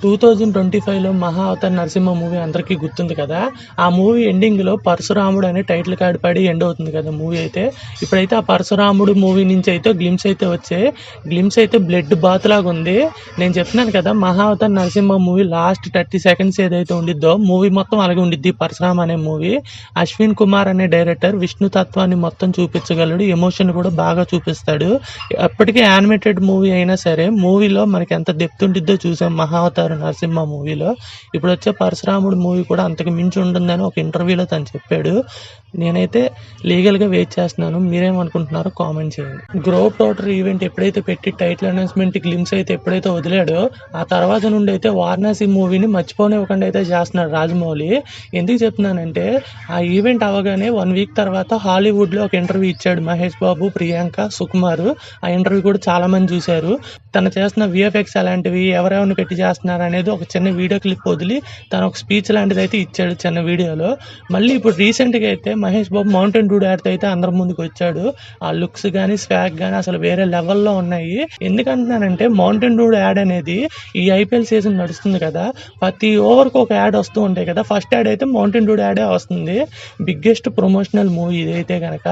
2025లో 'మహా Avatar Narasimha' movie అందరికీ గుర్తుంది కదా! ఆ మూవీ ఎండింగ్‌లో 'పరశురాముడు' అనే టైటిల్ కార్డ్ పడి ఎండ్ అవుతుంది కదా మూవీ అయితే. ఇప్పుడైతే ఆ 'పరశురాముడు' మూవీ నుంచి అయితే గ్లిమ్స్ అయితే వచ్చాయి. గ్లిమ్స్ అయితే బ్లడ్ బాత్ లాగుంది. నేను చెప్తున్నాను కదా 'మహా Avatar Narasimha' movie last 30 seconds ఏదైతే ఉండిద్దో మూవీ మొత్తం అలాగే ఉండిద్ది 'పరశురామ' అనే మూవీ. అశ్విన్ కుమార్ అనే డైరెక్టర్ విష్ణు తత్వాన్ని మొత్తం చూపించగలడు. ఎమోషన్ కూడా బాగా చూపిస్తాడు. అప్పటికే యానిమేటెడ్ మూవీ అయినా సరే మూవీలో మనకి ఎంత డెప్త్ ఉండిద్దో చూసాం 'మహా అవతార్ నరసింహ' మూవీలో. ఇప్పుడు వచ్చే 'పరశురాముడు' మూవీ కూడా అంతకు మించి ఉంటుందని ఒక ఇంటర్వ్యూలో తను చెప్పాడు. నేనైతే లీగల్గా వెయిట్ చేస్తున్నాను. మీరేమనుకుంటున్నారో కామెంట్ చేయండి. గ్లోబ్ ట్రోటర్ ఈవెంట్ ఎప్పుడైతే పెట్టి టైటిల్ అనౌన్స్మెంట్ గ్లిమ్స్ అయితే ఎప్పుడైతే వదిలాడో ఆ తర్వాత నుండి అయితే వారణాసి మూవీని మర్చిపోనివ్వకుండా అయితే చేస్తున్నాడు రాజమౌళి. ఎందుకు చెప్తున్నానంటే ఆ ఈవెంట్ అవగానే 1 వీక్ తర్వాత హాలీవుడ్లో ఒక ఇంటర్వ్యూ ఇచ్చాడు మహేష్ బాబు, ప్రియాంక, సుకుమార్. ఆ ఇంటర్వ్యూ కూడా చాలా మంది చూశారు. తను చేస్తున్న విఎఫ్ఎక్స్ అలాంటివి ఎవరెవరిని పెట్టి చేస్తున్నారు అనేది ఒక చిన్న వీడియో క్లిప్ వదిలి తను ఒక స్పీచ్ లాంటిది అయితే ఇచ్చాడు చిన్న వీడియోలో. మళ్ళీ ఇప్పుడు రీసెంట్గా అయితే మహేష్ బాబు మౌంటైన్ డూడ్ యాడ్తో అయితే అందరి ముందుకు వచ్చాడు. ఆ లుక్స్ కానీ స్వాగ్ కానీ అసలు వేరే లెవెల్లో ఉన్నాయి. ఎందుకంటున్నానంటే మౌంటైన్ డూడ్ యాడ్ అనేది ఈ ఐపీఎల్ సీజన్ నడుస్తుంది కదా, ప్రతి ఓవర్కి ఒక యాడ్ వస్తూ ఉంటాయి కదా. ఫస్ట్ యాడ్ అయితే మౌంటైన్ డూడ్ యాడే వస్తుంది. బిగ్గెస్ట్ ప్రమోషనల్ మూవీ ఇదైతే కనుక.